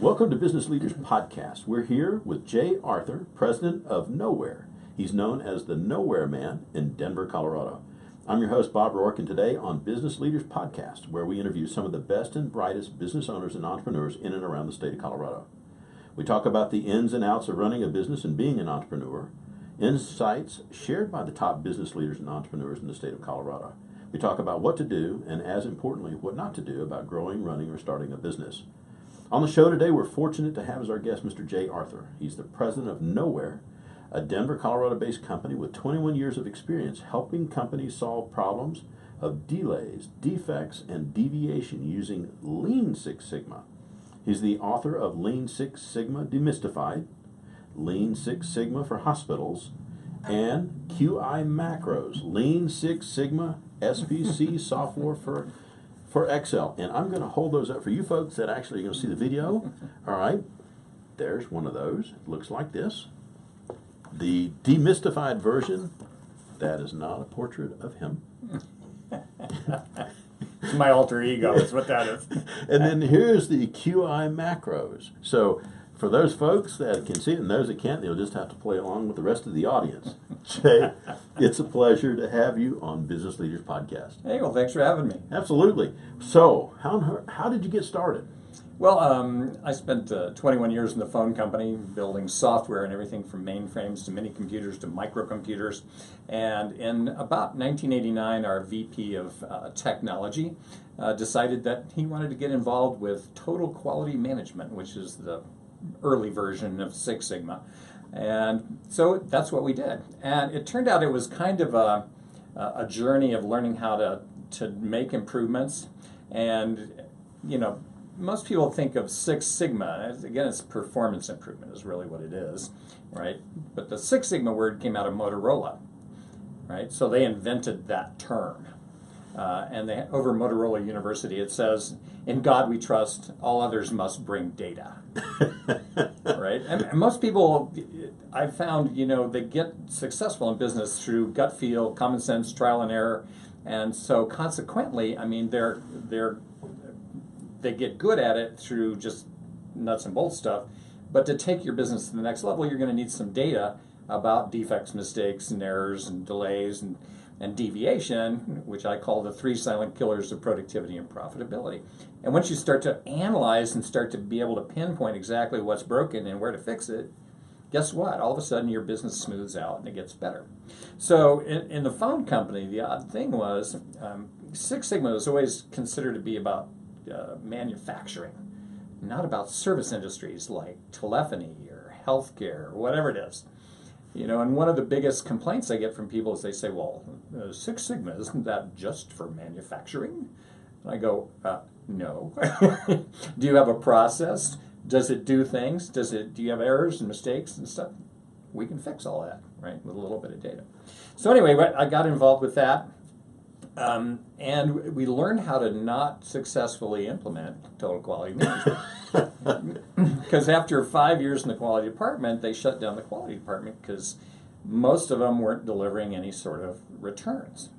Welcome to Business Leaders Podcast. We're here with Jay Arthur, president of Knowware. He's known as the Knowware Man in Denver, Colorado. I'm your host, Bob Rourke, and today on Business Leaders Podcast, where we interview some of the best and brightest business owners and entrepreneurs in and around the state of Colorado. We talk about the ins and outs of running a business and being an entrepreneur, insights shared by the top business leaders and entrepreneurs in the state of Colorado. We talk about what to do, and as importantly, what not to do about growing, running, or starting a business. On the show today, we're fortunate to have as our guest Mr. Jay Arthur. He's the president of Knowware, a Denver, Colorado-based company with 21 years of experience helping companies solve problems of delays, defects, and deviation using Lean Six Sigma. He's the author of Lean Six Sigma Demystified, Lean Six Sigma for Hospitals, and QI Macros, Lean Six Sigma SPC software for Excel. And I'm going to hold those up for you folks that actually are going to see the video. All right, there's one of those. It looks like this. The demystified version, that is not a portrait of him. It's my alter ego is what that is. And then here's the QI macros. So for those folks that can see it and those that can't, they'll just have to play along with the rest of the audience. Jay, it's a pleasure to have you on Business Leaders Podcast. Hey, well, thanks for having me. Absolutely. So how did you get started? Well, I spent 21 years in the phone company building software and everything from mainframes to mini computers to microcomputers. And in about 1989, our VP of technology decided that he wanted to get involved with total quality management, which is the early version of Six Sigma. And so that's what we did. And it turned out it was kind of a journey of learning how to make improvements. And, you know, most people think of Six Sigma, again, it's performance improvement is really what it is, right? But the Six Sigma word came out of Motorola, right? So they invented that term. And over Motorola University, it says, "In God we trust, all others must bring data." Right? And most people, I've found, they get successful in business through gut feel, common sense, trial and error. And so consequently, I mean, they get good at it through just nuts and bolts stuff. But to take your business to the next level, you're going to need some data about defects, mistakes, and errors, and delays, and deviation, which I call the three silent killers of productivity and profitability. And once you start to analyze and start to be able to pinpoint exactly what's broken and where to fix it, guess what? All of a sudden your business smooths out and it gets better. So in the phone company, the odd thing was Six Sigma was always considered to be about manufacturing, not about service industries like telephony or healthcare or whatever it is. And one of the biggest complaints I get from people is they say, well, Six Sigma, isn't that just for manufacturing? And I go, no. Do you have a process? Does it do things? Do you have errors and mistakes and stuff? We can fix all that, right, with a little bit of data. So anyway, I got involved with that. And we learned how to not successfully implement total quality management. Because after 5 years in the quality department, they shut down the quality department because most of them weren't delivering any sort of returns.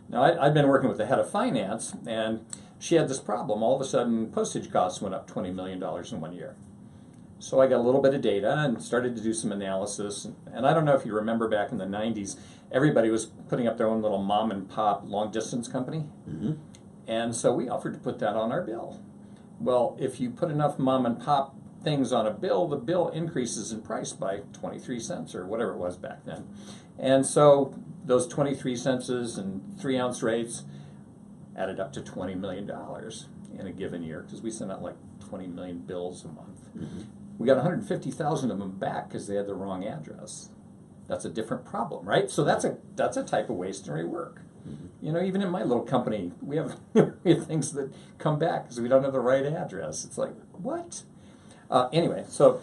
Now, I'd been working with the head of finance, and she had this problem. All of a sudden, postage costs went up $20 million in 1 year. So I got a little bit of data and started to do some analysis. And I don't know if you remember back in the 90s, everybody was putting up their own little mom and pop long distance company. Mm-hmm. And so we offered to put that on our bill. Well, if you put enough mom and pop things on a bill, the bill increases in price by 23 cents or whatever it was back then. And so those 23 cents and 3-ounce rates added up to $20 million in a given year because we sent out like 20 million bills a month. Mm-hmm. We got 150,000 of them back because they had the wrong address. That's a different problem, right? So that's a type of waste and rework. Mm-hmm. Even in my little company, we have things that come back because we don't have the right address. It's like, what? Anyway, so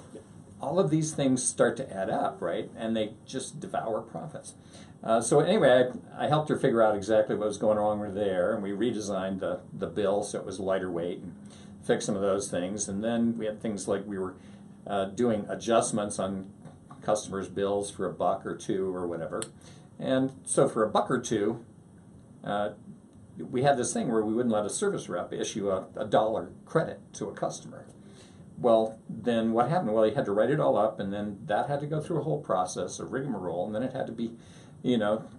all of these things start to add up, right? And they just devour profits. So anyway, I helped her figure out exactly what was going wrong with there, and we redesigned the bill so it was lighter weight and fixed some of those things. And then we had things like we were doing adjustments on customers' bills for $1 or $2 or whatever. And so for $1 or $2, we had this thing where we wouldn't let a service rep issue a $1 credit to a customer. Well, then what happened? Well, he had to write it all up, and then that had to go through a whole process, a rigmarole, and then it had to be,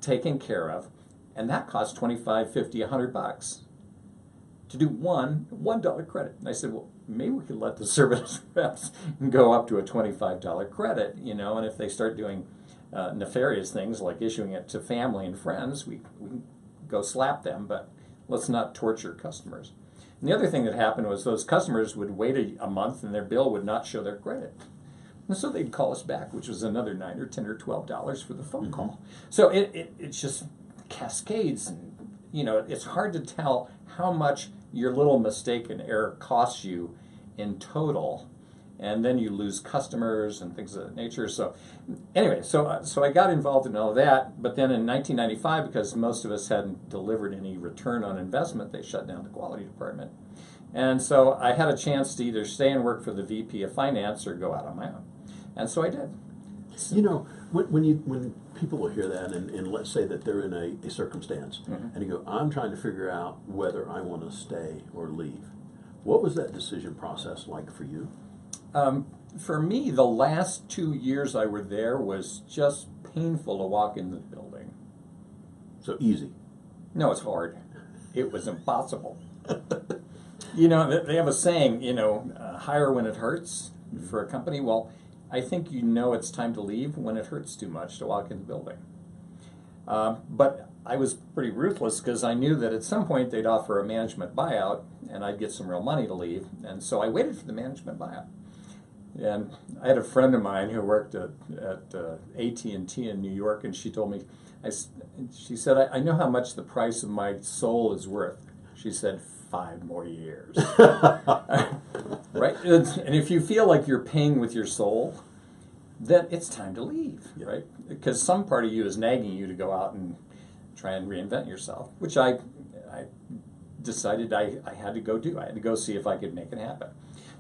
taken care of. And that cost $25, $50, $100 to do $1 credit. And I said, well, maybe we could let the service reps go up to a $25 credit, and if they start doing nefarious things like issuing it to family and friends, we can go slap them, but let's not torture customers. And the other thing that happened was those customers would wait a month and their bill would not show their credit. And so they'd call us back, which was another $9 or $10 or $12 for the phone call. So it's just cascades, and it's hard to tell how much your little mistake and error costs you in total, and then you lose customers and things of that nature. So anyway, so I got involved in all of that, but then in 1995, because most of us hadn't delivered any return on investment, they shut down the quality department. And so I had a chance to either stay and work for the VP of Finance or go out on my own. And so I did. When people will hear that, and let's say that they're in a circumstance, and you go, I'm trying to figure out whether I want to stay or leave. What was that decision process like for you? For me, the last 2 years I were there was just painful to walk in the building. So easy. No, it's hard. It was impossible. They have a saying, hire when it hurts for a company. Well, I think it's time to leave when it hurts too much to walk in the building. But I was pretty ruthless because I knew that at some point they'd offer a management buyout and I'd get some real money to leave. And so I waited for the management buyout. And I had a friend of mine who worked at AT&T in New York, and she told me, she said, I know how much the price of my soul is worth. She said, 5 more years. Right? And if you feel like you're paying with your soul, then it's time to leave, right? Because some part of you is nagging you to go out and try and reinvent yourself, which I decided I had to go do. I had to go see if I could make it happen.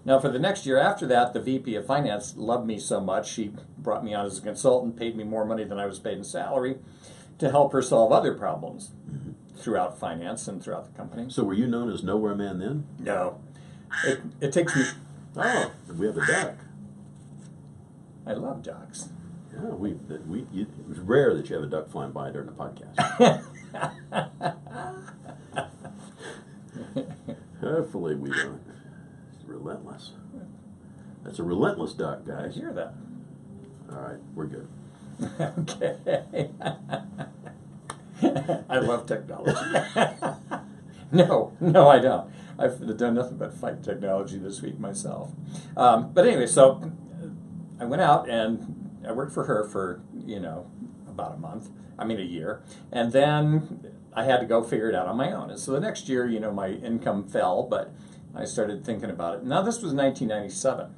Now, for the next year after that, the VP of Finance loved me so much, she brought me on as a consultant, paid me more money than I was paid in salary to help her solve other problems throughout finance and throughout the company. So were you known as Knowware Man then? No. It takes me... Oh, we have a duck. I love ducks. Yeah, it was rare that you have a duck flying by during the podcast. Hopefully we don't. It's relentless. That's a relentless duck, guys. I hear that. All right, we're good. Okay. I love technology. No, I don't. I've done nothing but fight technology this week myself. But anyway, so I went out and I worked for her for, about a year. And then I had to go figure it out on my own. And so the next year, my income fell, but I started thinking about it. Now, this was 1997.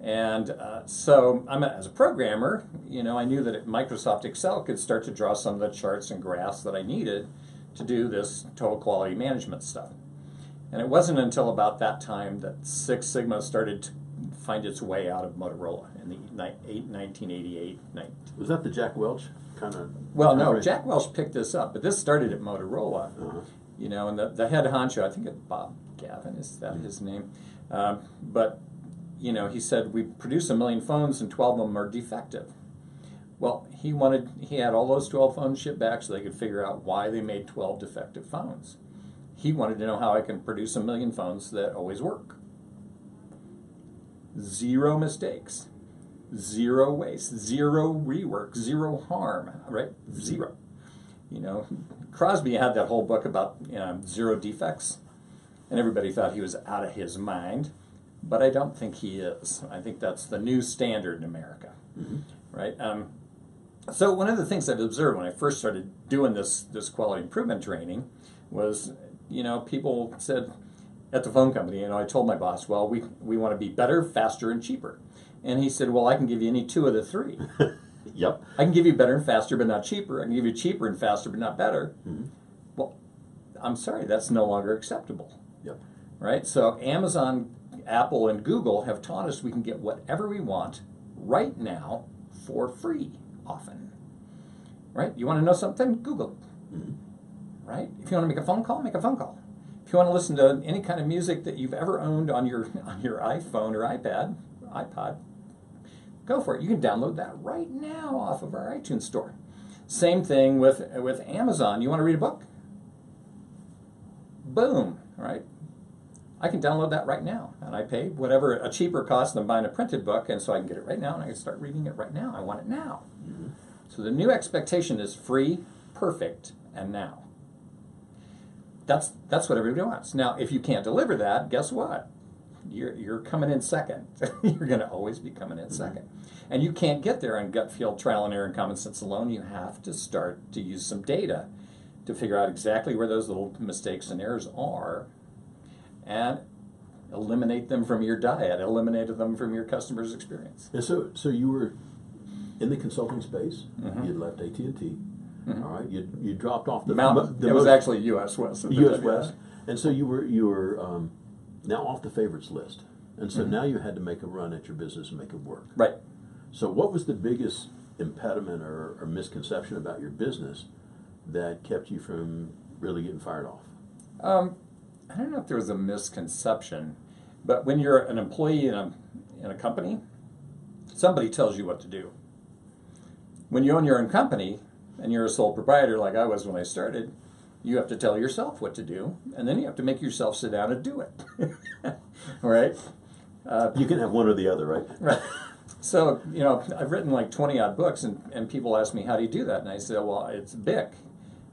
And so as a programmer, I knew that Microsoft Excel could start to draw some of the charts and graphs that I needed to do this total quality management stuff. And it wasn't until about that time that Six Sigma started to find its way out of Motorola in the 1988. Was that the Jack Welch kind of? Well, no, Jack Welch picked this up, but this started at Motorola. And the head honcho, I think it's Bob Gavin, is that his name? But he said, we produce 1 million phones and 12 of them are defective. Well, he had all those 12 phones shipped back so they could figure out why they made 12 defective phones. He wanted to know how I can produce 1 million phones that always work. 0 mistakes, 0 waste, 0 rework, 0 harm, right? 0. Crosby had that whole book about 0 defects, and everybody thought he was out of his mind. But I don't think he is. I think that's the new standard in America, right? So one of the things I've observed when I first started doing this quality improvement training was, people said at the phone company, I told my boss, well, we want to be better, faster, and cheaper. And he said, well, I can give you any 2 of the 3. Yep. I can give you better and faster, but not cheaper. I can give you cheaper and faster, but not better. Well, I'm sorry, that's no longer acceptable. Yep. Right? So Amazon, Apple, and Google have taught us we can get whatever we want right now for free, often. Right? You want to know something? Google it. Right? If you want to make a phone call, make a phone call. If you want to listen to any kind of music that you've ever owned on your iPhone or iPod, go for it. You can download that right now off of our iTunes store. Same thing with Amazon. You want to read a book? Boom, right? I can download that right now, and I pay whatever, a cheaper cost than buying a printed book, and so I can get it right now, and I can start reading it right now. I want it now. Mm-hmm. So the new expectation is free, perfect, and now. That's what everybody wants. Now, if you can't deliver that, guess what? You're coming in second. You're going to always be coming in second. And you can't get there on gut feel, trial and error, and common sense alone. You have to start to use some data to figure out exactly where those little mistakes and errors are and eliminate them from your diet, eliminate them from your customer's experience. And so you were in the consulting space. Mm-hmm. You'd left AT&T. Mm-hmm. All right, you dropped off the Mountain. It was actually U.S. West. U.S. West, and so you were now off the favorites list, and so now you had to make a run at your business and make it work. Right. So what was the biggest impediment or misconception about your business that kept you from really getting fired off? I don't know if there was a misconception, but when you're an employee in a company, somebody tells you what to do. When you own your own company and you're a sole proprietor like I was when I started, you have to tell yourself what to do, and then you have to make yourself sit down and do it. Right? You can have one or the other, right? Right. So, I've written like 20-odd books, and people ask me, how do you do that? And I say, well, it's BIC.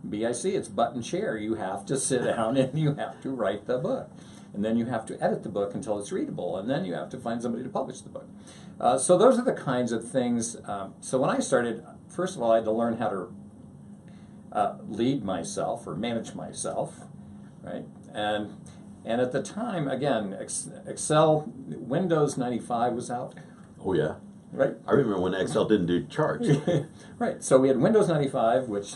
B-I-C, it's button share. You have to sit down and you have to write the book. And then you have to edit the book until it's readable, and then you have to find somebody to publish the book. So those are the kinds of things. So when I started, first of all, I had to learn how to lead myself or manage myself, right? And at the time, again, Excel, Windows 95 was out. Oh, yeah. Right? I remember when Excel didn't do charts. Right. So we had Windows 95, which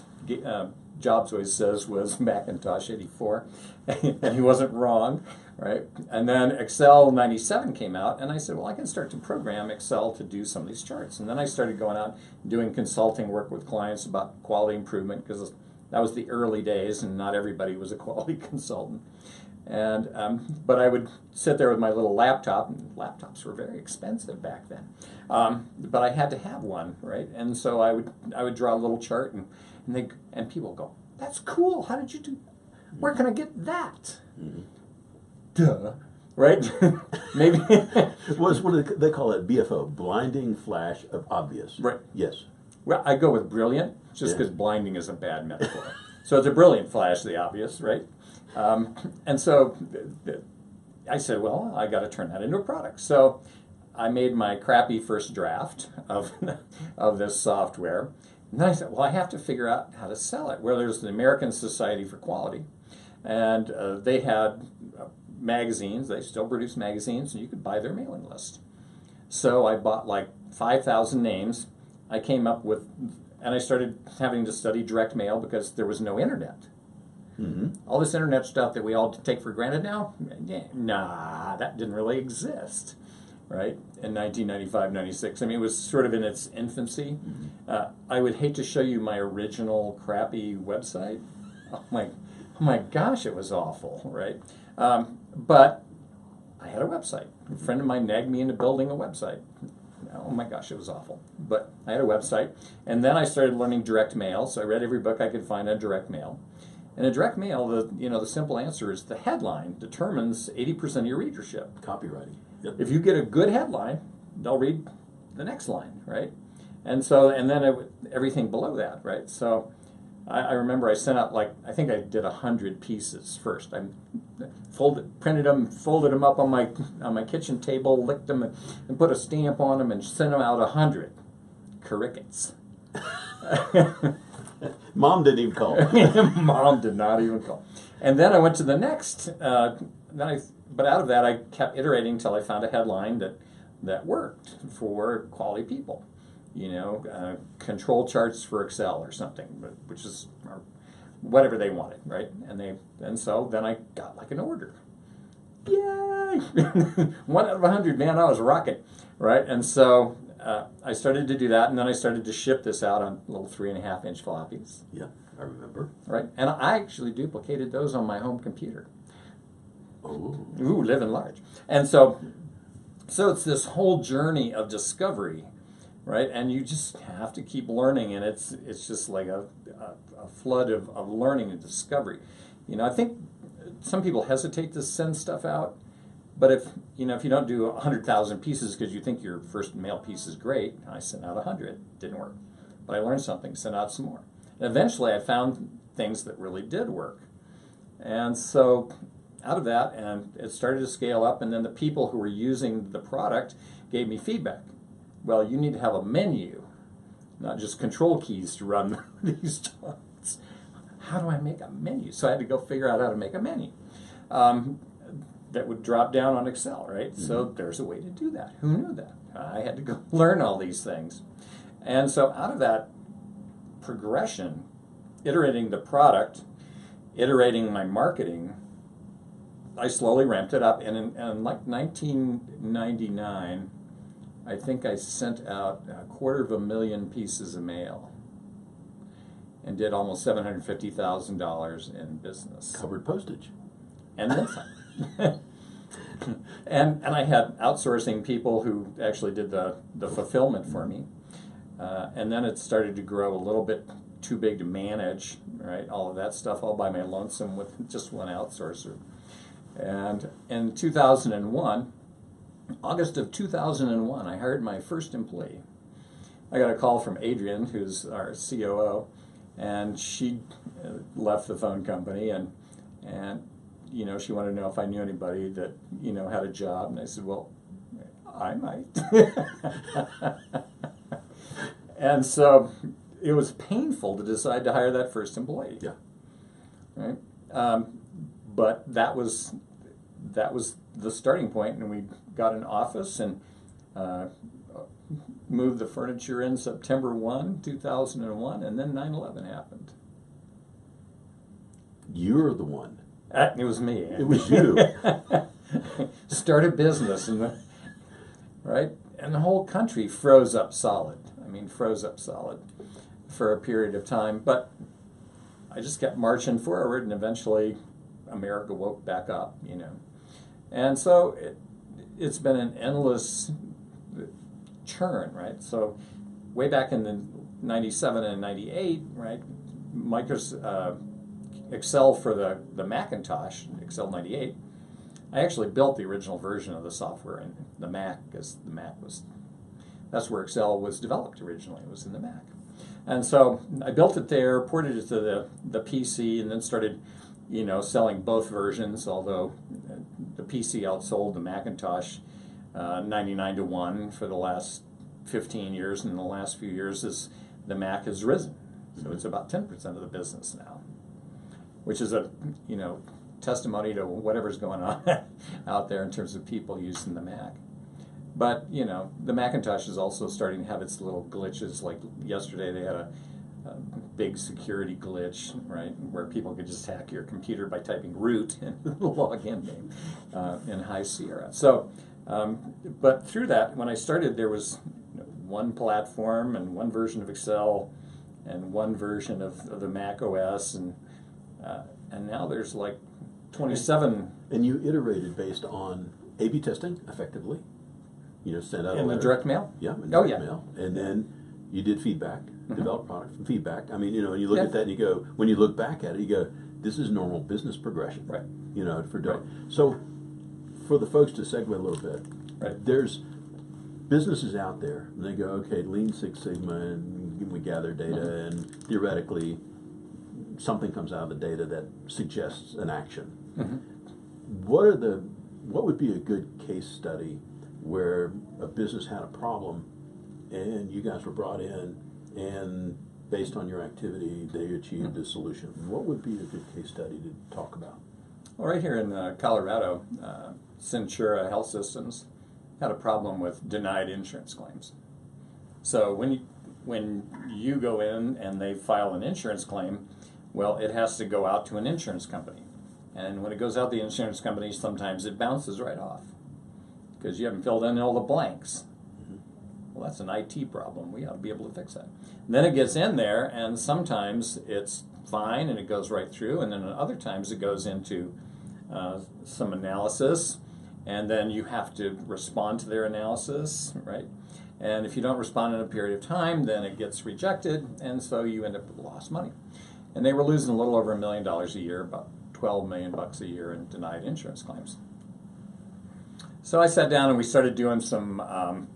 Jobs always says was Macintosh 84, and he wasn't wrong, right? And then Excel 97 came out, and I said, well, I can start to program Excel to do some of these charts. And then I started going out and doing consulting work with clients about quality improvement, because that was the early days, and not everybody was a quality consultant. And but I would sit there with my little laptop, and laptops were very expensive back then. But I had to have one, right? And so I would draw a little chart, and people would go, "That's cool. How did you do? Where can I get that?" Mm-hmm. Duh, right? Maybe. What do they call it? BFO, blinding flash of obvious. Right. Yes. Well, I go with brilliant, just because blinding is a bad metaphor. So it's a brilliant flash of the obvious, right? And so I said, well, I got to turn that into a product. So I made my crappy first draft of this software. And then I said, well, I have to figure out how to sell it. Well, there's the American Society for Quality, and they had magazines. They still produce magazines, and you could buy their mailing list. So I bought like 5,000 names. I came up with, and I started having to study direct mail because there was no internet. Mm-hmm. All this internet stuff that we all take for granted now, nah, that didn't really exist, right? In 1995, 96. I mean, it was sort of in its infancy. Mm-hmm. I would hate to show you my original crappy website. Oh my gosh, it was awful, right? But I had a website. A friend of mine nagged me into building a website. Oh my gosh, it was awful. But I had a website, and then I started learning direct mail. So I read every book I could find on direct mail. And in direct mail, the simple answer is the headline determines 80% of your readership. Copywriting. Yep. If you get a good headline, they'll read the next line, right? And then everything below that, right? So I remember I sent out I think I did 100 pieces first. I printed them, folded them up on my kitchen table, licked them, and put a stamp on them, and sent them out 100. Crickets. Mom didn't even call. Mom did not even call. And then I went to the next. But out of that, I kept iterating until I found a headline that worked for quality people. Control charts for Excel or something, which is or whatever they wanted, right? And so then I got like an order. Yay! 1 out of 100, man, I was rocking, right? And so I started to do that, and then I started to ship this out on little 3.5-inch floppies. Yeah, I remember. Right, and I actually duplicated those on my home computer. Oh. Ooh, living large. And so it's this whole journey of discovery, right? And you just have to keep learning, and it's just like a flood of learning and discovery. I think some people hesitate to send stuff out, but if you don't do 100,000 pieces because you think your first mail piece is great, I sent out 100, didn't work. But I learned something, sent out some more. And eventually I found things that really did work. And so out of that, and it started to scale up, and then the people who were using the product gave me feedback. Well, you need to have a menu, not just control keys to run these jobs. How do I make a menu? So I had to go figure out how to make a menu that would drop down on Excel, right? Mm-hmm. So there's a way to do that. Who knew that? I had to go learn all these things. And so out of that progression, iterating the product, iterating my marketing, I slowly ramped it up. And in like 1999, I think I sent out 250,000 pieces of mail and did almost $750,000 in business. Covered postage. And then some. and I had outsourcing people who actually did the fulfillment for me. And then it started to grow a little bit too big to manage, right? All of that stuff all by my lonesome with just one outsourcer. And in 2001, August of 2001, I hired my first employee. I got a call from Adrian, who's our COO, and she left the phone company, and she wanted to know if I knew anybody that had a job, and I said, well, I might. And so it was painful to decide to hire that first employee. Yeah. Right. But that was the starting point, and we got an office and moved the furniture in September 1, 2001, and then 9/11 happened. You're the one. It was me. It was you. Start a business, right? And the whole country froze up solid. Froze up solid for a period of time. But I just kept marching forward, and eventually America woke back up, And so it's been an endless churn, right? So way back in the 97 and 98, right, Excel for the Macintosh, Excel 98, I actually built the original version of the software in the Mac, because the Mac that's where Excel was developed originally. It was in the Mac. And so I built it there, ported it to the PC, and then started, selling both versions, although the PC outsold the Macintosh 99-1 for the last 15 years, and in the last few years the Mac has risen. So it's about 10% of the business now, which is a, testimony to whatever's going on out there in terms of people using the Mac. But, the Macintosh is also starting to have its little glitches. Like yesterday they had a big security glitch, right, where people could just hack your computer by typing root and the login name in High Sierra. So, but through that, when I started, there was one platform and one version of Excel and one version of the Mac OS, and now there's like 27. And you iterated based on A/B testing, effectively. Sent out in the direct mail? Yeah, in direct mail. And then you did feedback, developed product from feedback. And you look at that and you go, when you look back at it, you go, this is normal business progression. Right. For doing. Right. So for the folks to segue a little bit, right, there's businesses out there, and they go, okay, Lean Six Sigma, and we gather data, and theoretically something comes out of the data that suggests an action. What would be a good case study where a business had a problem and you guys were brought in, and based on your activity they achieved a solution? What would be a good case study to talk about? Well, right here in Colorado, Centura Health Systems had a problem with denied insurance claims. So when you go in and they file an insurance claim, well, it has to go out to an insurance company. And when it goes out to the insurance company, sometimes it bounces right off because you haven't filled in all the blanks. Well, that's an IT problem. We ought to be able to fix that. And then it gets in there, and sometimes it's fine and it goes right through, and then other times it goes into some analysis, and then you have to respond to their analysis, right? And if you don't respond in a period of time, then it gets rejected, and so you end up with lost money. And they were losing a little over $1 million a year, about $12 million a year in denied insurance claims. So I sat down and we started doing some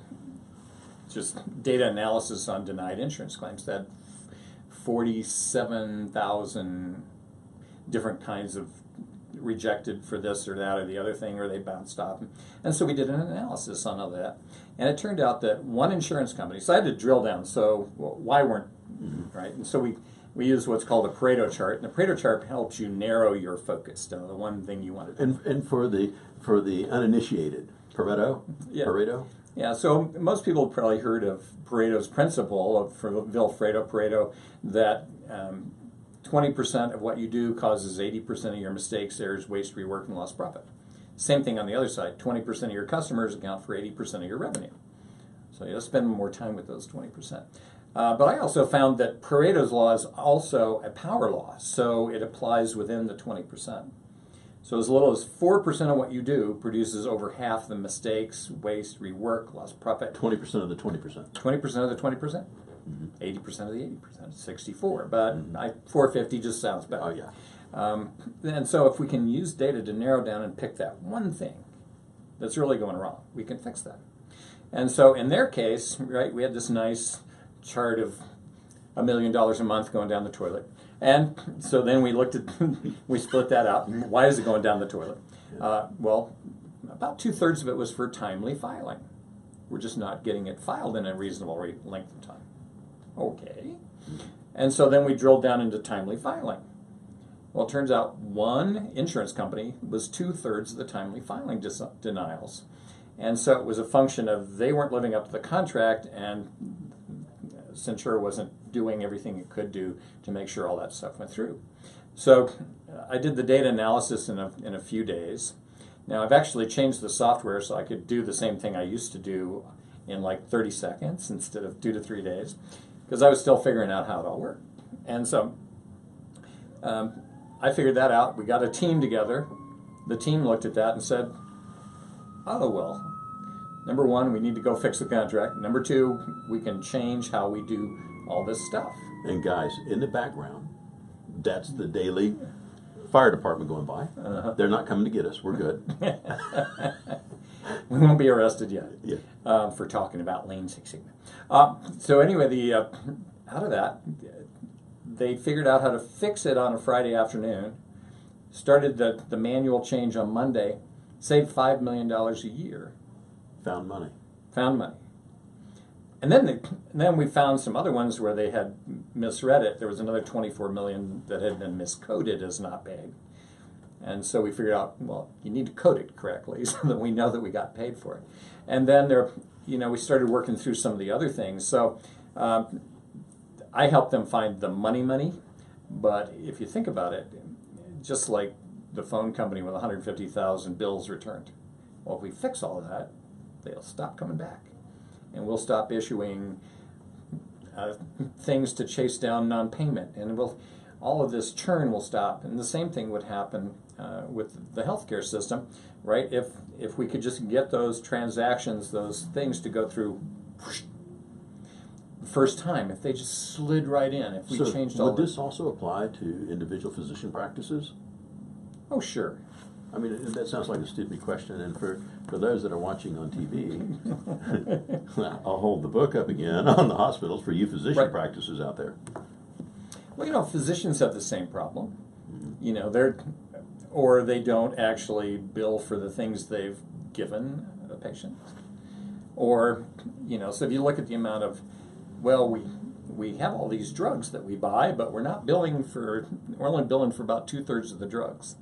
just data analysis on denied insurance claims. That 47,000 different kinds of rejected for this or that or the other thing, or they bounced off. And so we did an analysis on all that. And it turned out that one insurance company, so I had to drill down, so why weren't, right? And so we use what's called a Pareto chart, and the Pareto chart helps you narrow your focus to the one thing you want to do. And for the uninitiated, Pareto? Yeah. Pareto? Yeah, so most people have probably heard of Pareto's principle, for Vilfredo Pareto, that 20% of what you do causes 80% of your mistakes, errors, waste, rework, and lost profit. Same thing on the other side. 20% of your customers account for 80% of your revenue. So you have to spend more time with those 20%. But I also found that Pareto's law is also a power law, so it applies within the 20%. So as little as 4% of what you do produces over half the mistakes, waste, rework, lost profit. 20% of the 20%. 20% of the 20%. 80% of the 80%. 64. But 450 just sounds better. Oh, yeah. And so if we can use data to narrow down and pick that one thing that's really going wrong, we can fix that. And so in their case, right, we had this nice chart of $1 million a month going down the toilet. And so then we looked at, we split that out. Why is it going down the toilet? Well, about 2/3 of it was for timely filing. We're just not getting it filed in a reasonable length of time. Okay. And so then we drilled down into timely filing. Well, it turns out one insurance company was 2/3 of the timely filing denials. And so it was a function of they weren't living up to the contract, and Centura wasn't doing everything it could do to make sure all that stuff went through. So I did the data analysis in a few days. Now I've actually changed the software so I could do the same thing I used to do in like 30 seconds instead of 2 to 3 days, because I was still figuring out how it all worked. And so I figured that out. We got a team together. The team looked at that and said, oh, well, number one, we need to go fix the contract. Number two, we can change how we do all this stuff. And guys, in the background, that's the daily fire department going by. They're not coming to get us. We're good. We won't be arrested yet. Yeah. For talking about Lean Six Sigma. So anyway, out of that, they figured out how to fix it on a Friday afternoon, started the manual change on Monday, saved $5 million a year. Found money. Found money. And then we found some other ones where they had misread it. There was another $24 million that had been miscoded as not paid. And so we figured out, well, you need to code it correctly so that we know that we got paid for it. And then we started working through some of the other things. So I helped them find the money. But if you think about it, just like the phone company with 150,000 bills returned. Well, if we fix all of that, they'll stop coming back. And we'll stop issuing things to chase down non-payment. And all of this churn will stop. And the same thing would happen with the healthcare system, right? If we could just get those transactions, those things to go through the first time, if they just slid right in, if we changed all would this also apply to individual physician practices? Oh, sure. I mean, that sounds like a stupid question, and for those that are watching on TV, I'll hold the book up again on the hospitals for you physician practices out there. Well, physicians have the same problem. Or they don't actually bill for the things they've given a patient. Or, so if you look at the amount of, well, we have all these drugs that we buy, but we're only billing for about 2/3 of the drugs.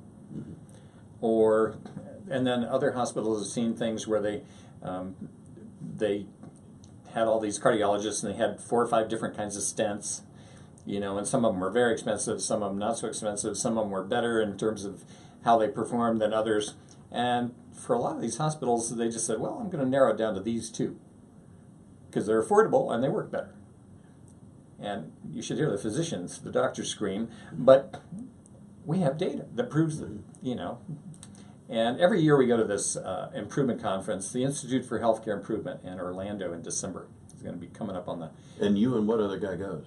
And then other hospitals have seen things where they had all these cardiologists and they had 4 or 5 different kinds of stents, and some of them were very expensive, some of them not so expensive, some of them were better in terms of how they performed than others. And for a lot of these hospitals, they just said, well, I'm going to narrow it down to these 2 because they're affordable and they work better. And you should hear the physicians, the doctors scream, but we have data that proves that, And every year we go to this improvement conference, the Institute for Healthcare Improvement in Orlando in December. It's going to be coming up on the... And you and what other guy goes?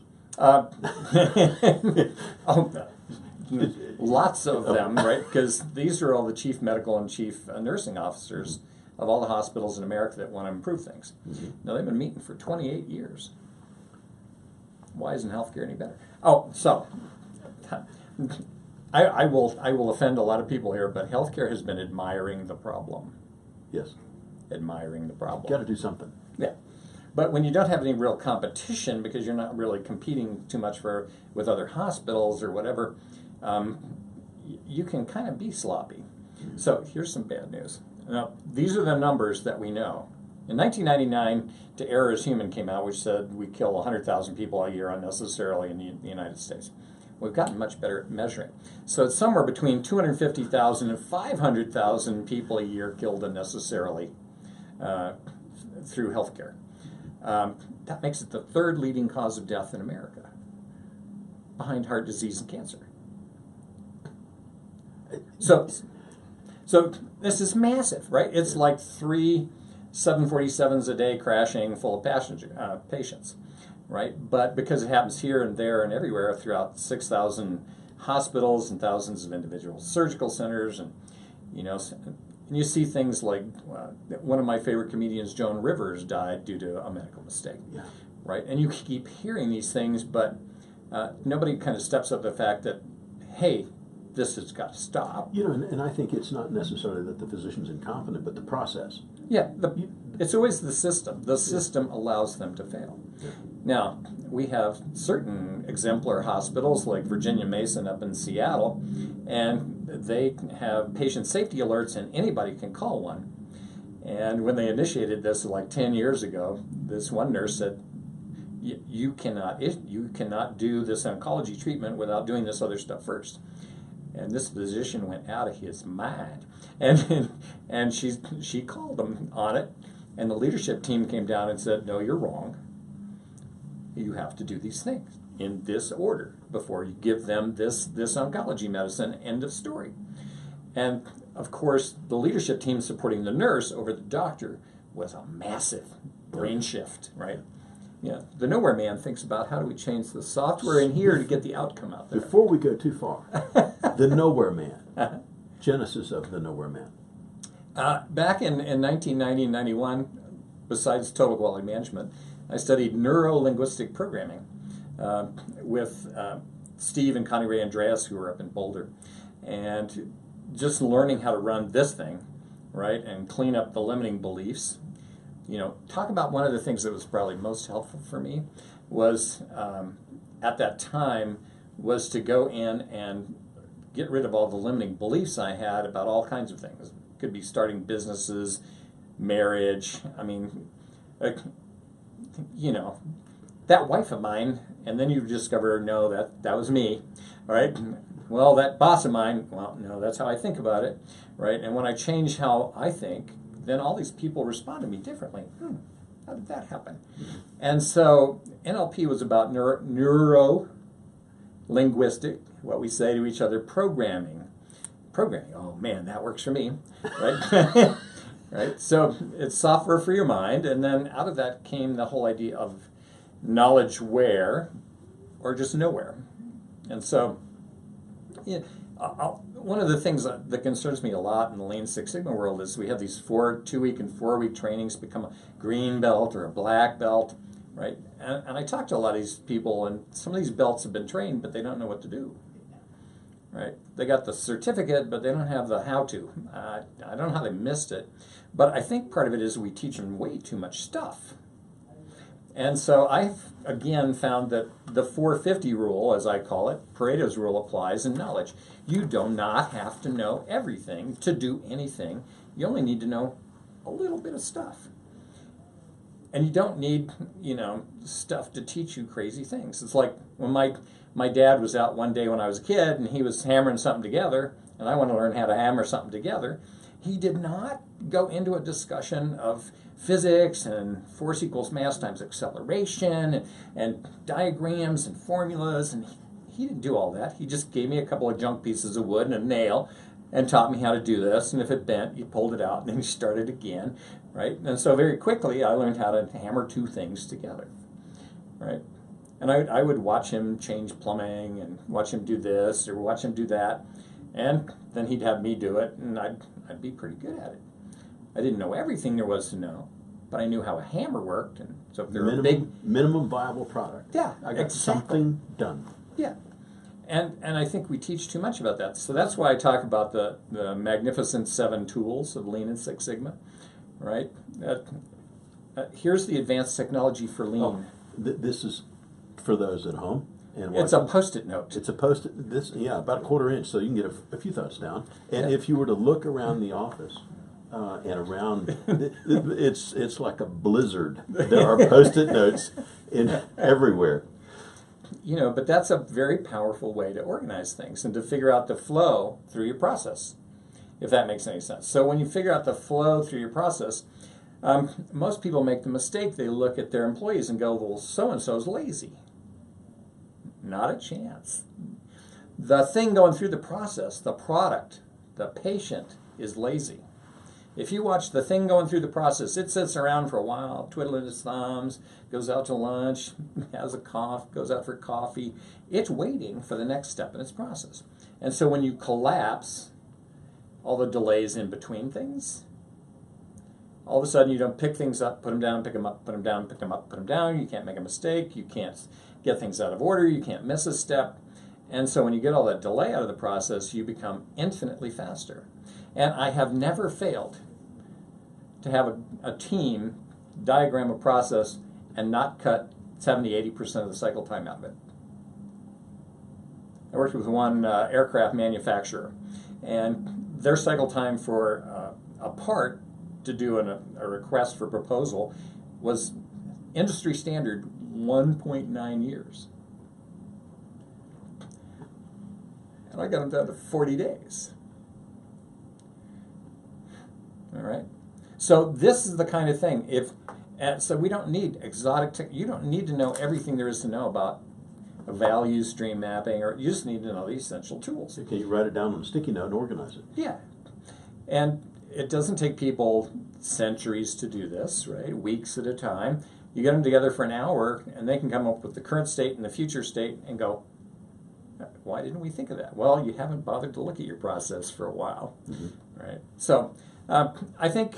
Lots of them, right? Because these are all the chief medical and chief nursing officers of all the hospitals in America that want to improve things. Now, they've been meeting for 28 years. Why isn't healthcare any better? Oh, so... I will offend a lot of people here, but healthcare has been admiring the problem. Yes. Admiring the problem. Got to do something. Yeah. But when you don't have any real competition, because you're not really competing too much with other hospitals or whatever, you can kind of be sloppy. So here's some bad news. Now, these are the numbers that we know. In 1999, To Err Is Human came out, which said we kill 100,000 people a year unnecessarily in the United States. We've gotten much better at measuring. So it's somewhere between 250,000 and 500,000 people a year killed unnecessarily through healthcare. That makes it the third leading cause of death in America, behind heart disease and cancer. So this is massive, right? It's like 3 747s a day crashing full of patients. Right, but because it happens here and there and everywhere throughout 6,000 hospitals and thousands of individual surgical centers, and you see things like one of my favorite comedians, Joan Rivers, died due to a medical mistake. Yeah. Right, and you keep hearing these things, but nobody kind of steps up the fact that, hey, this has got to stop. And I think it's not necessarily that the physician's incompetent, but the process. Yeah, it's always the system. The system allows them to fail. Yeah. Now, we have certain exemplar hospitals like Virginia Mason up in Seattle, and they have patient safety alerts, and anybody can call one. And when they initiated this like 10 years ago, this one nurse said, you cannot do this oncology treatment without doing this other stuff first. And this physician went out of his mind. And she called them on it, and the leadership team came down and said, no, you're wrong. You have to do these things in this order before you give them this oncology medicine, end of story. And of course, the leadership team supporting the nurse over the doctor was a massive brain shift, right? Yeah, the KnowWare Man thinks about how do we change the software in here to get the outcome out there. Before we go too far, the KnowWare Man, genesis of the KnowWare Man. Back in 1990 and 91, besides total quality management, I studied neuro-linguistic programming with Steve and Connie Ray Andreas, who were up in Boulder, and just learning how to run this thing, right, and clean up the limiting beliefs. Talk about one of the things that was probably most helpful for me was, at that time, was to go in and get rid of all the limiting beliefs I had about all kinds of things. It could be starting businesses, marriage, that wife of mine, and then you discover, no, that was me, right? Well, that boss of mine, well, no, that's how I think about it, right? And when I change how I think, then all these people respond to me differently. How did that happen? And so NLP was about neuro-linguistic, what we say to each other, programming. Oh man, that works for me, right? Right. So it's software for your mind, and then out of that came the whole idea of knowledge-ware, or just nowhere. And so, one of the things that concerns me a lot in the Lean Six Sigma world is we have these 2-week and 4-week trainings become a green belt or a black belt, right? And I talk to a lot of these people, and some of these belts have been trained, but they don't know what to do. Right? They got the certificate, but they don't have the how-to. I don't know how they missed it, but I think part of it is we teach them way too much stuff. And so I've, again, found that the 450 rule, as I call it, Pareto's rule, applies in knowledge. You do not have to know everything to do anything. You only need to know a little bit of stuff. And you don't need, stuff to teach you crazy things. It's like when my dad was out one day when I was a kid, and he was hammering something together, and I wanted to learn how to hammer something together. He did not go into a discussion of physics and force equals mass times acceleration and diagrams and formulas, and he didn't do all that. He just gave me a couple of junk pieces of wood and a nail, and taught me how to do this. And if it bent, you pulled it out and then you started again, right? And so very quickly I learned how to hammer two things together, right? And I would watch him change plumbing and watch him do this or watch him do that, and then he'd have me do it, and I'd be pretty good at it. I didn't know everything there was to know, but I knew how a hammer worked, and so if there were minimum viable product. Yeah, I got something done. Yeah. And I think we teach too much about that. So that's why I talk about the magnificent 7 tools of Lean and Six Sigma, right? Here's the advanced technology for Lean. Oh, this is for those at home. And it's a Post-it note. It's a Post-it, about a 1/4 inch, so you can get a few thoughts down. And if you were to look around the office, and around, it's like a blizzard. There are Post-it notes everywhere. But that's a very powerful way to organize things and to figure out the flow through your process, if that makes any sense. So when you figure out the flow through your process, most people make the mistake. They look at their employees and go, well, so-and-so's lazy. Not a chance. The thing going through the process, the product, the patient is lazy. If you watch the thing going through the process, it sits around for a while, twiddling its thumbs, goes out to lunch, has a cough, goes out for coffee. It's waiting for the next step in its process. And so when you collapse all the delays in between things, all of a sudden you don't pick things up, put them down, pick them up, put them down, pick them up, put them down. You can't make a mistake. You can't get things out of order. You can't miss a step. And so when you get all that delay out of the process, you become infinitely faster. And I have never failed to have a team diagram a process and not cut 70-80% of the cycle time out of it. I worked with one aircraft manufacturer, and their cycle time for a part to do a request for proposal was industry standard 1.9 years. And I got them down to 40 days. All right. So this is the kind of thing. So we don't need exotic. You don't need to know everything there is to know about a value stream mapping, or you just need to know the essential tools. Can you write it down on a sticky note and organize it? Yeah. And it doesn't take people centuries to do this, right? Weeks at a time. You get them together for an hour, and they can come up with the current state and the future state and go, why didn't we think of that? Well, you haven't bothered to look at your process for a while, right? So I think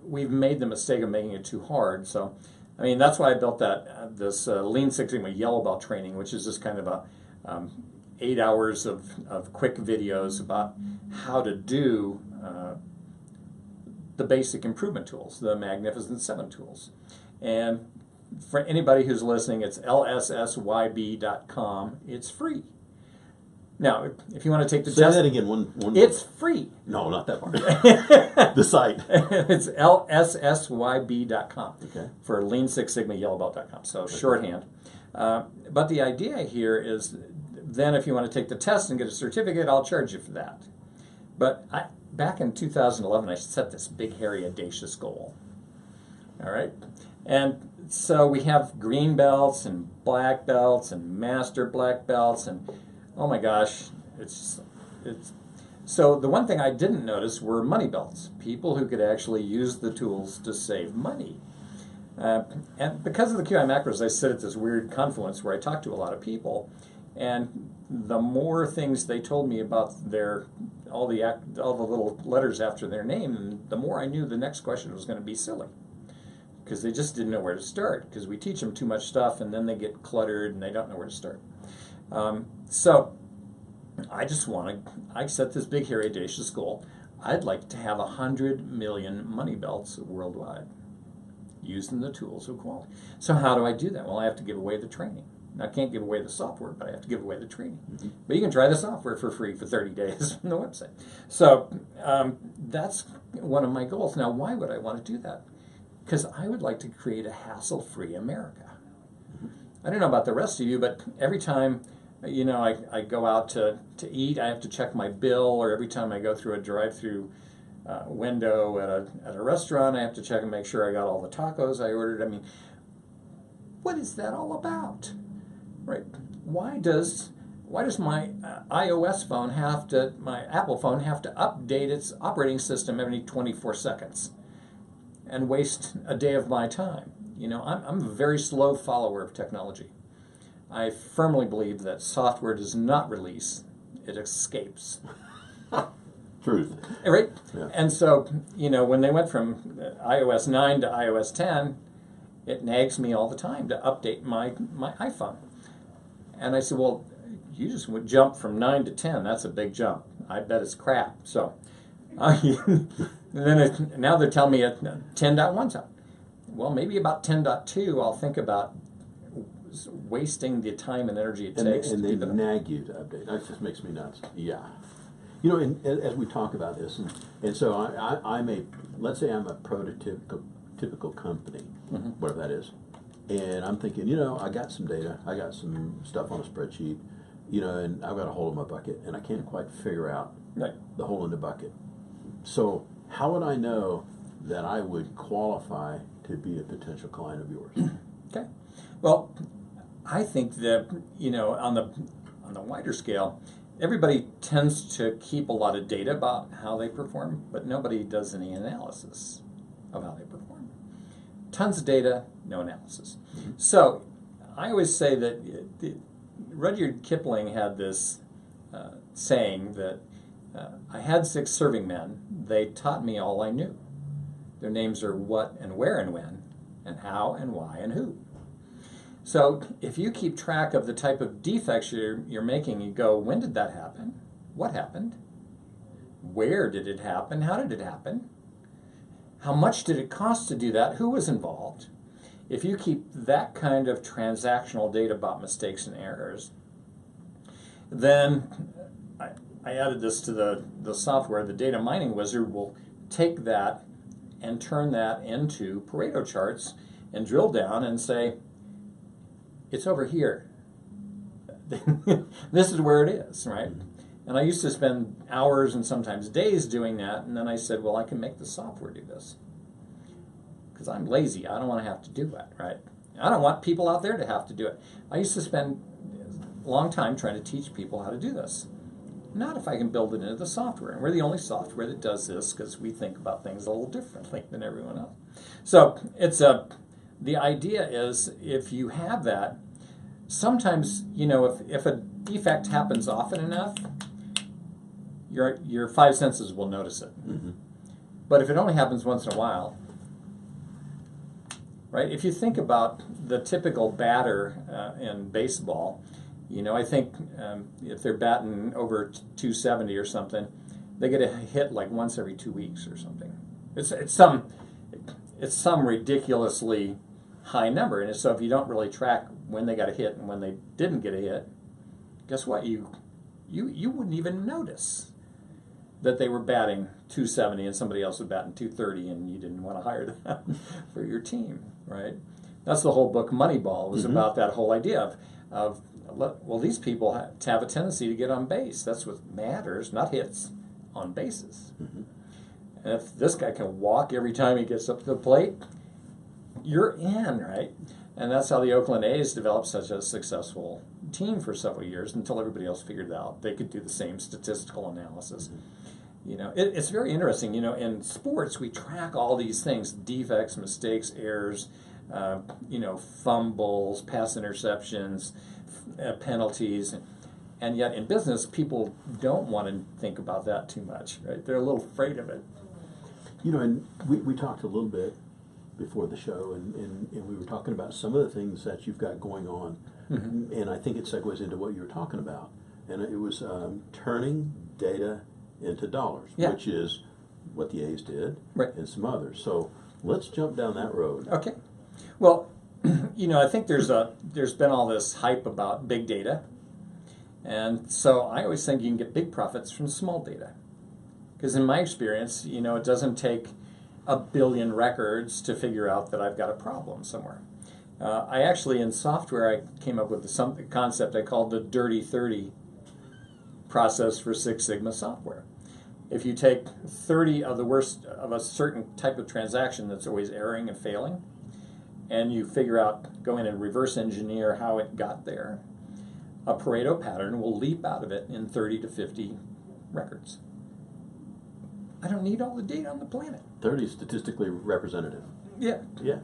we've made the mistake of making it too hard. So, I mean, that's why I built this Lean Six Sigma Yellow Belt training, which is just kind of a 8 hours of quick videos about how to do the basic improvement tools, the Magnificent 7 tools. And for anybody who's listening, it's lssyb.com. It's free. Now, if you want to take the test... Say that again. One it's free. No, not that part. The site. It's lssyb.com. Okay. For Lean Six Sigma Yellowbelt.com. So shorthand. But the idea here is then if you want to take the test and get a certificate, I'll charge you for that. But back in 2011, I set this big, hairy, audacious goal. All right? And so we have green belts and black belts and master black belts, and oh my gosh, it's so the one thing I didn't notice were money belts, people who could actually use the tools to save money. And because of the QI macros, I sit at this weird confluence where I talk to a lot of people, and the more things they told me about all the little letters after their name, the more I knew the next question was going to be silly, because they just didn't know where to start, because we teach them too much stuff and then they get cluttered and they don't know where to start. So I set this big, hairy, audacious goal. I'd like to have 100 million money belts worldwide using the tools of quality. So how do I do that? Well, I have to give away the training. Now, I can't give away the software, but I have to give away the training. But you can try the software for free for 30 days from the website. So that's one of my goals. Now, why would I want to do that? Because I would like to create a hassle-free America. I don't know about the rest of you, but every time I go out to eat, I have to check my bill, or every time I go through a drive-through window at a restaurant, I have to check and make sure I got all the tacos I ordered. I mean, what is that all about? Right? Why does why does my iOS phone my Apple phone have to update its operating system every 24 seconds and waste a day of my time? I'm a very slow follower of technology. I firmly believe that software does not release, it escapes. Truth. Right? Yeah. And so, when they went from iOS 9 to iOS 10, it nags me all the time to update my iPhone. And I said, well, you just would jump from 9 to 10. That's a big jump. I bet it's crap. So now they're telling me at 10.1's up. Well, maybe about 10.2, I'll think about wasting the time and energy it takes. And they nag you to update. That just makes me nuts. Yeah. And as we talk about this, and so let's say I'm a prototypical company, whatever that is, and I'm thinking, I got some data, I got some stuff on a spreadsheet, and I've got a hole in my bucket, and I can't quite figure out the hole in the bucket. So how would I know that I would qualify to be a potential client of yours? Okay. Well, I think that, on the wider scale, everybody tends to keep a lot of data about how they perform, but nobody does any analysis of how they perform. Tons of data, no analysis. So I always say that Rudyard Kipling had this saying that I had 6 serving men. They taught me all I knew. Their names are what and where and when, and how and why and who. So if you keep track of the type of defects you're making, you go, when did that happen? What happened? Where did it happen? How did it happen? How much did it cost to do that? Who was involved? If you keep that kind of transactional data about mistakes and errors, then I added this to the software. The data mining wizard will take that and turn that into Pareto charts and drill down and say, it's over here. This is where it is, right? And I used to spend hours and sometimes days doing that, and then I said, well, I can make the software do this. Because I'm lazy. I don't want to have to do that, right? I don't want people out there to have to do it. I used to spend a long time trying to teach people how to do this. Not if I can build it into the software. And we're the only software that does this because we think about things a little differently than everyone else. So the idea is, if you have that, sometimes, if a defect happens often enough, your 5 senses will notice it. But if it only happens once in a while, right? If you think about the typical batter in baseball, I think if they're batting over 270 or something, they get a hit like once every 2 weeks or something. It's some ridiculously high number, and so if you don't really track when they got a hit and when they didn't get a hit, guess what? You wouldn't even notice that they were batting 270 and somebody else was batting 230, and you didn't want to hire them for your team, right? That's the whole book Moneyball was about that whole idea of these people have a tendency to get on base. That's what matters, not hits, on bases. And if this guy can walk every time he gets up to the plate, you're in, right? And that's how the Oakland A's developed such a successful team for several years until everybody else figured out they could do the same statistical analysis. It's very interesting. In sports, we track all these things: defects, mistakes, errors, fumbles, pass interceptions, penalties. And yet in business, people don't want to think about that too much, right? They're a little afraid of it. And we talked a little bit before the show, and we were talking about some of the things that you've got going on, and I think it segues into what you were talking about, and it was turning data into dollars, which is what the A's did, and some others. So let's jump down that road. Okay. Well, I think there's been all this hype about big data, and so I always think you can get big profits from small data, because in my experience, it doesn't take 1 billion records to figure out that I've got a problem somewhere. I actually, in software, I came up with some concept I called the Dirty 30 process for Six Sigma software. If you take 30 of the worst of a certain type of transaction that's always erroring and failing, and you figure out, go in and reverse engineer how it got there, a Pareto pattern will leap out of it in 30 to 50 records. I don't need all the data on the planet. 30 is statistically representative. Yeah. Yeah.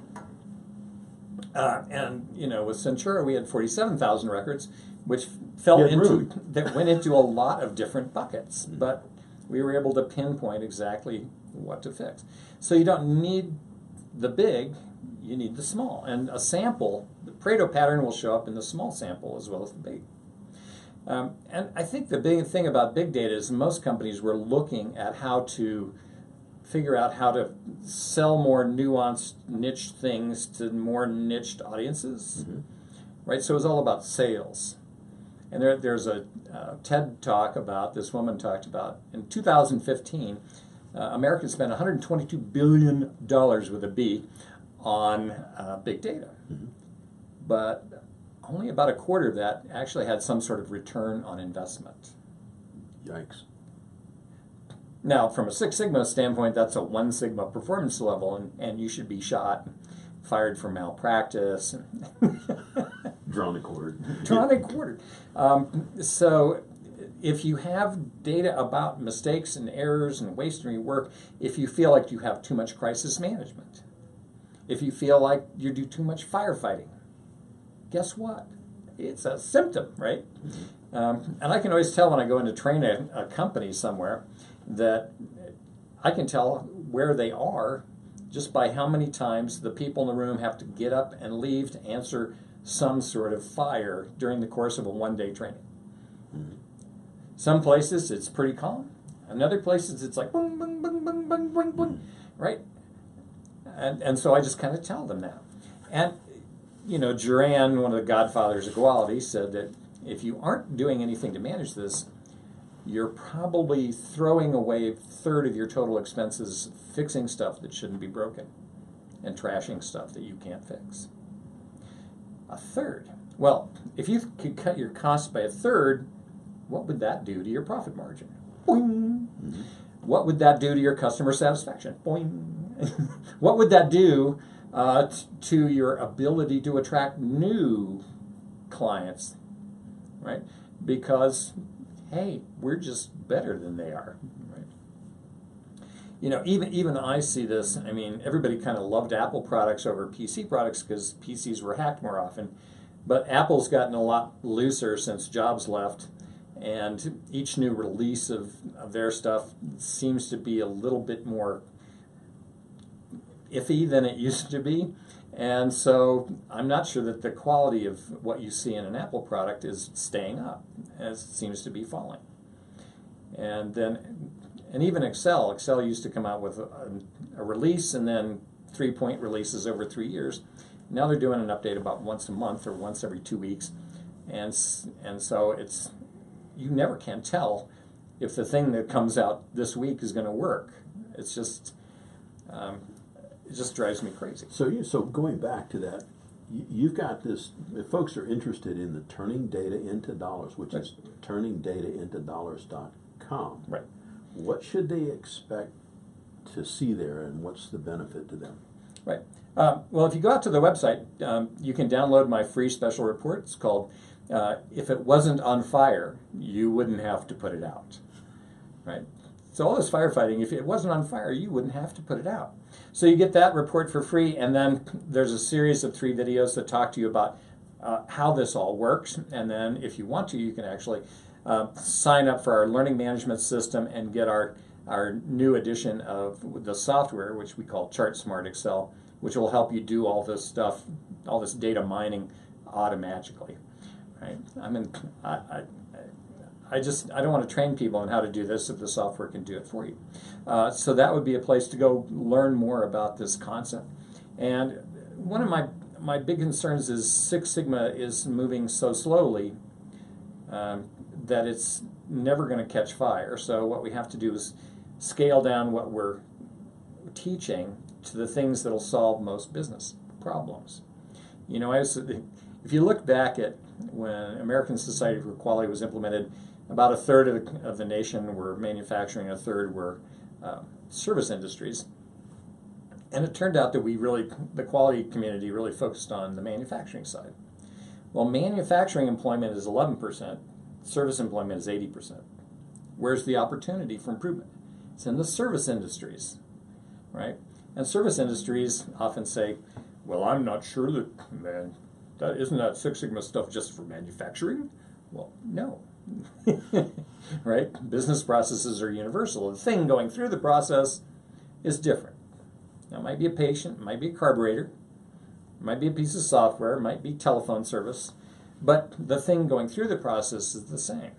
And with Centura, we had 47,000 records, which that went into a lot of different buckets. Mm-hmm. But we were able to pinpoint exactly what to fix. So you don't need the big, you need the small. And a sample, the Pareto pattern will show up in the small sample as well as the big. And I think the big thing about big data is most companies were looking at how to figure out how to sell more nuanced, niche things to more niched audiences, right? So it was all about sales. And there's a TED talk about, this woman talked about, in 2015, Americans spent $122 billion with a B on big data. But only about a quarter of that actually had some sort of return on investment. Yikes. Now, from a Six Sigma standpoint, that's a 1 Sigma performance level, and you should be shot, fired for malpractice. Drawn and quartered. Drawn and quartered. So if you have data about mistakes and errors and waste in your work, if you feel like you have too much crisis management, if you feel like you do too much firefighting, guess what? It's a symptom, right? And I can always tell when I go in to train a company somewhere that I can tell where they are just by how many times the people in the room have to get up and leave to answer some sort of fire during the course of a one-day training. Some places it's pretty calm. In other places it's like boom, boom, boom, boom, boom, boom, boom, right? And so I just kind of tell them that. And Duran, one of the godfathers of quality, said that if you aren't doing anything to manage this, you're probably throwing away a third of your total expenses fixing stuff that shouldn't be broken and trashing stuff that you can't fix. A third. Well, if you could cut your costs by a third, what would that do to your profit margin? Boing. What would that do to your customer satisfaction? Boing. What would that do to your ability to attract new clients, right? Because, hey, we're just better than they are, right? Even I see this. I mean, everybody kind of loved Apple products over PC products because PCs were hacked more often. But Apple's gotten a lot looser since Jobs left, and each new release of their stuff seems to be a little bit more iffy than it used to be. And so I'm not sure that the quality of what you see in an Apple product is staying up, as it seems to be falling. And even Excel used to come out with a release and then 3-point releases over 3 years. Now they're doing an update about once a month or once every 2 weeks. And so you never can tell if the thing that comes out this week is going to work. It's just it just drives me crazy. So going back to that, you've got this. If folks are interested in the turning data into dollars, which is turningdataintodollars.com, right? What should they expect to see there, and what's the benefit to them? Right. Well, if you go out to the website, you can download my free special report. It's called "If It Wasn't on Fire, You Wouldn't Have to Put It Out." Right. So all this firefighting, if it wasn't on fire, you wouldn't have to put it out. So you get that report for free, and then there's a series of 3 videos that talk to you about how this all works. And then if you want to, you can actually sign up for our learning management system and get our new edition of the software, which we call Chart Smart Excel, which will help you do all this stuff, all this data mining automatically. Right? I mean, I don't want to train people on how to do this if the software can do it for you. So that would be a place to go learn more about this concept. And one of my big concerns is Six Sigma is moving so slowly that it's never going to catch fire. So what we have to do is scale down what we're teaching to the things that will solve most business problems. If you look back at when American Society for Quality was implemented, about a third of the nation were manufacturing, a third were service industries. And it turned out that the quality community really focused on the manufacturing side. Well, manufacturing employment is 11%, service employment is 80%. Where's the opportunity for improvement? It's in the service industries, right? And service industries often say, well, I'm not sure that isn't that Six Sigma stuff just for manufacturing? Well, no. Right? Business processes are universal. The thing going through the process is different. Now, it might be a patient, it might be a carburetor, it might be a piece of software, it might be telephone service, but the thing going through the process is the same.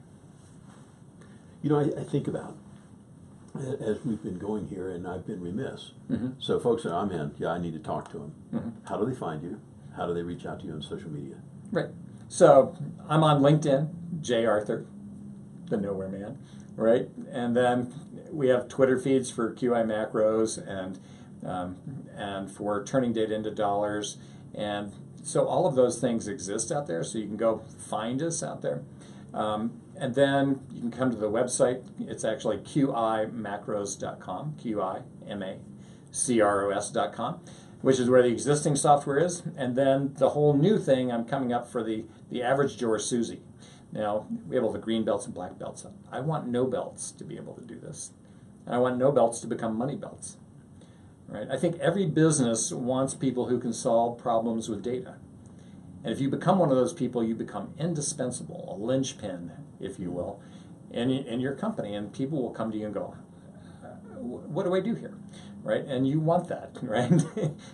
You know, I think about, as we've been going here, and I've been remiss. Mm-hmm. So folks that I'm in, I need to talk to them. Mm-hmm. How do they find you? How do they reach out to you on social media? Right. So I'm on LinkedIn, J. Arthur, the Knowware Man, right? And then we have Twitter feeds for QI macros and for turning data into dollars. And so all of those things exist out there, so you can go find us out there. And then you can come to the website. It's actually qimacros.com, qimacros.com, which is where the existing software is. And then the whole new thing, I'm coming up for the average Joe or Susie. Now, we have all the green belts and black belts. I want no belts to be able to do this. And I want no belts to become money belts. Right? I think every business wants people who can solve problems with data. And if you become one of those people, you become indispensable, a linchpin, if you will, in your company. And people will come to you and go, what do I do here? Right? And you want that, right?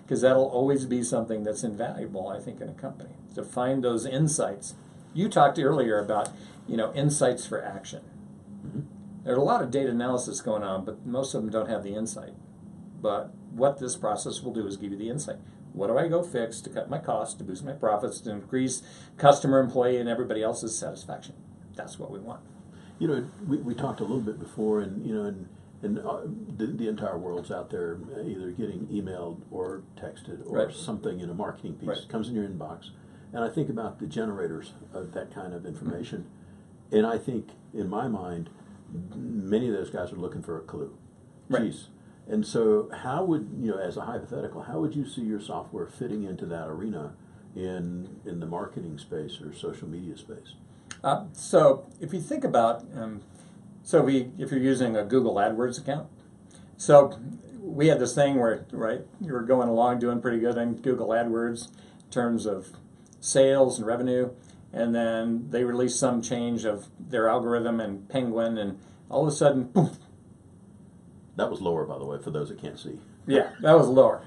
Because that'll always be something that's invaluable, I think, in a company, to find those insights. You talked earlier about, insights for action. Mm-hmm. There's a lot of data analysis going on, but most of them don't have the insight. But what this process will do is give you the insight. What do I go fix to cut my costs, to boost my profits, to increase customer, employee, and everybody else's satisfaction? That's what we want. We talked a little bit before, and the entire world's out there either getting emailed or texted or right. something in a marketing piece. Right. It comes in your inbox. And I think about the generators of that kind of information. Mm-hmm. And I think, in my mind, many of those guys are looking for a clue. Right. Jeez. And so how would, as a hypothetical, how would you see your software fitting into that arena in the marketing space or social media space? So if you think about, if you're using a Google AdWords account, so we had this thing where, right, you were going along doing pretty good in Google AdWords in terms of sales and revenue, and then they released some change of their algorithm and Penguin, and all of a sudden, boom. That was lower, by the way, for those that can't see. Yeah, that was lower.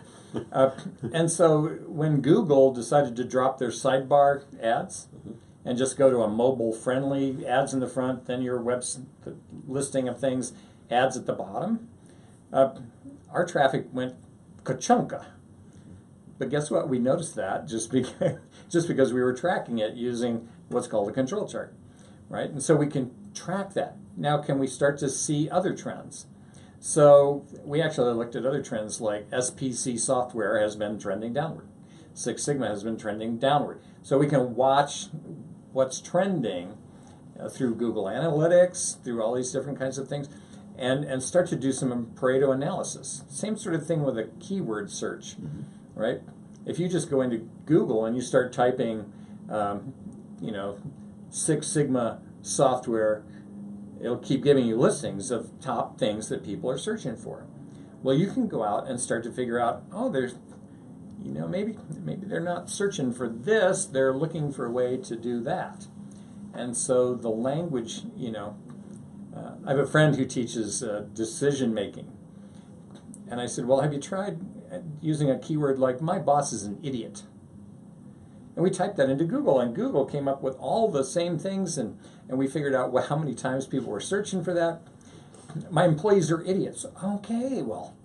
And so when Google decided to drop their sidebar ads mm-hmm. and just go to a mobile-friendly ads in the front, then your the listing of things, ads at the bottom, our traffic went ka-chunka. But guess what? We noticed that just because we were tracking it using what's called a control chart, right? And so we can track that. Now, can we start to see other trends? So we actually looked at other trends, like SPC software has been trending downward. Six Sigma has been trending downward. So we can watch what's trending through Google Analytics, through all these different kinds of things, and start to do some Pareto analysis. Same sort of thing with a keyword search, mm-hmm. right? If you just go into Google and you start typing, Six Sigma software, it'll keep giving you listings of top things that people are searching for. Well, you can go out and start to figure out, there's, maybe they're not searching for this, they're looking for a way to do that. And so the language, I have a friend who teaches decision making. And I said, well, have you tried using a keyword like, my boss is an idiot? And we typed that into Google, and Google came up with all the same things, and we figured out how many times people were searching for that. My employees are idiots. Okay, well,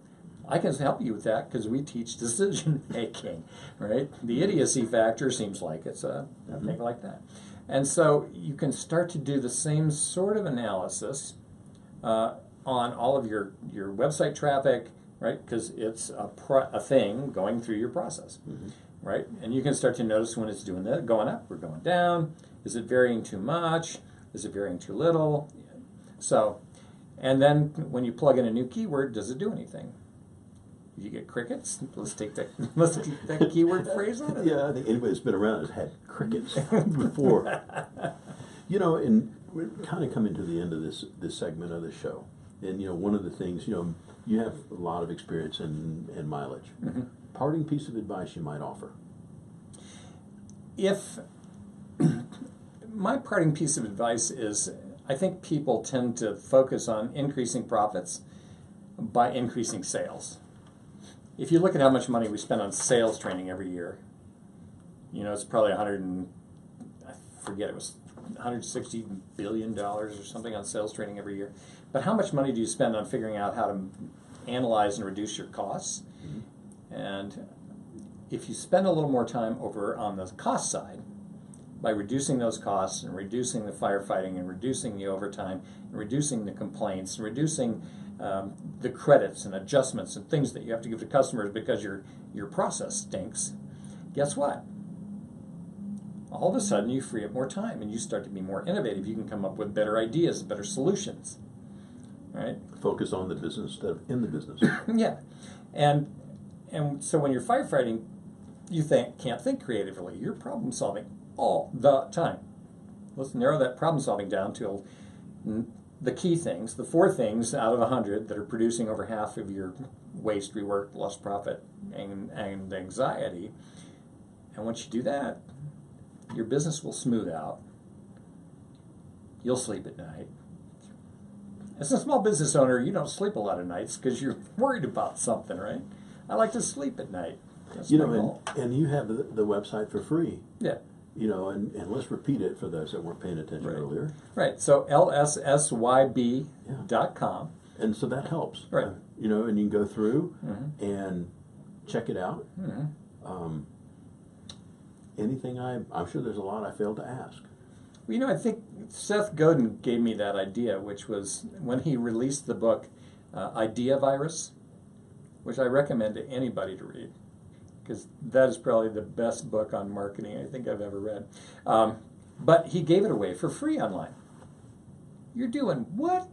I can help you with that because we teach decision making, right? The idiocy factor seems like it's a thing like that. And so you can start to do the same sort of analysis on all of your website traffic, right? Because it's a thing going through your process. Mm-hmm. Right? And you can start to notice when it's doing that, going up or going down. Is it varying too much? Is it varying too little? So, and then when you plug in a new keyword, does it do anything? You get crickets? Let's take that keyword phrase out of it. Yeah, I think anybody that's been around has had crickets before. And we're kind of coming to the end of this segment of the show. And, one of the things, you have a lot of experience in mileage. Mm-hmm. Parting piece of advice you might offer? If my parting piece of advice is, I think people tend to focus on increasing profits by increasing sales. If you look at how much money we spend on sales training every year, it's probably it was $160 billion or something on sales training every year. But how much money do you spend on figuring out how to analyze and reduce your costs? Mm-hmm. And if you spend a little more time over on the cost side, by reducing those costs and reducing the firefighting and reducing the overtime and reducing the complaints and reducing the credits and adjustments and things that you have to give to customers because your process stinks, guess what? All of a sudden you free up more time and you start to be more innovative. You can come up with better ideas, better solutions. Right? Focus on the business instead of in the business. Yeah. And so when you're firefighting, you can't think creatively. You're problem solving all the time. Let's narrow that problem solving down to the key things, the 4 things out of 100 that are producing over half of your waste, rework, lost profit, and anxiety. And once you do that, your business will smooth out. You'll sleep at night. As a small business owner, you don't sleep a lot of nights because you're worried about something, right? I like to sleep at night. That's my goal. And you have the website for free. Yeah. And let's repeat it for those that weren't paying attention earlier. Right. So lssyb.com. And so that helps. Right. And you can go through mm-hmm. and check it out. Mm-hmm. Anything I'm sure there's a lot I failed to ask. Well, I think Seth Godin gave me that idea, which was when he released the book Idea Virus, which I recommend to anybody to read, because that is probably the best book on marketing I think I've ever read. But he gave it away for free online. You're doing what?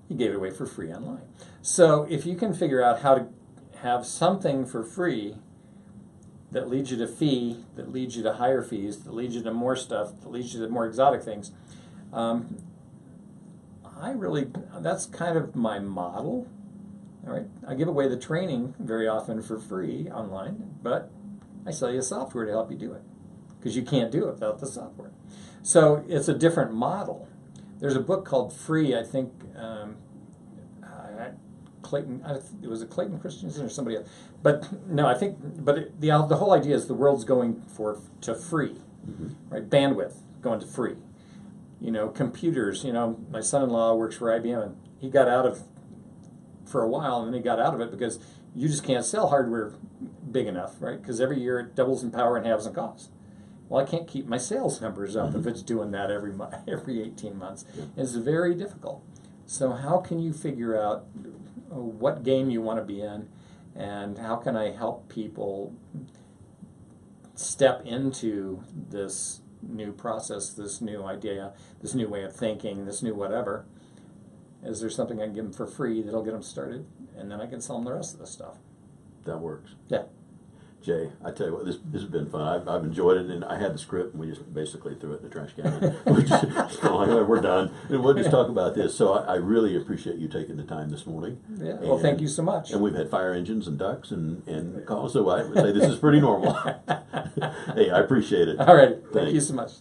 He gave it away for free online. So if you can figure out how to have something for free that leads you to fee, that leads you to higher fees, that leads you to more stuff, that leads you to more exotic things, that's kind of my model. All right, I give away the training very often for free online, but I sell you software to help you do it because you can't do it without the software. So it's a different model. There's a book called Free, I think, Clayton. Was it Clayton Christensen or somebody else? But no, I think. But the whole idea is the world's going to free, mm-hmm. right? Bandwidth going to free. Computers. My son-in-law works for IBM, and he got out of for a while, and then he got out of it because you just can't sell hardware big enough, right? Because every year it doubles in power and halves in cost. Well, I can't keep my sales numbers up if it's doing that every 18 months. Yeah. It's very difficult. So how can you figure out what game you want to be in, and how can I help people step into this new process, this new idea, this new way of thinking, this new whatever? Is there something I can give them for free that'll get them started, and then I can sell them the rest of the stuff? That works. Yeah. Jay, I tell you what, this has been fun. I've enjoyed it, and I had the script, and we just basically threw it in the trash can. We're just like, we're done, and we'll just talk about this. So I really appreciate you taking the time this morning. Yeah. Well, thank you so much. And we've had fire engines and ducks and calls, so I would say this is pretty normal. Hey, I appreciate it. All right. Thank you so much.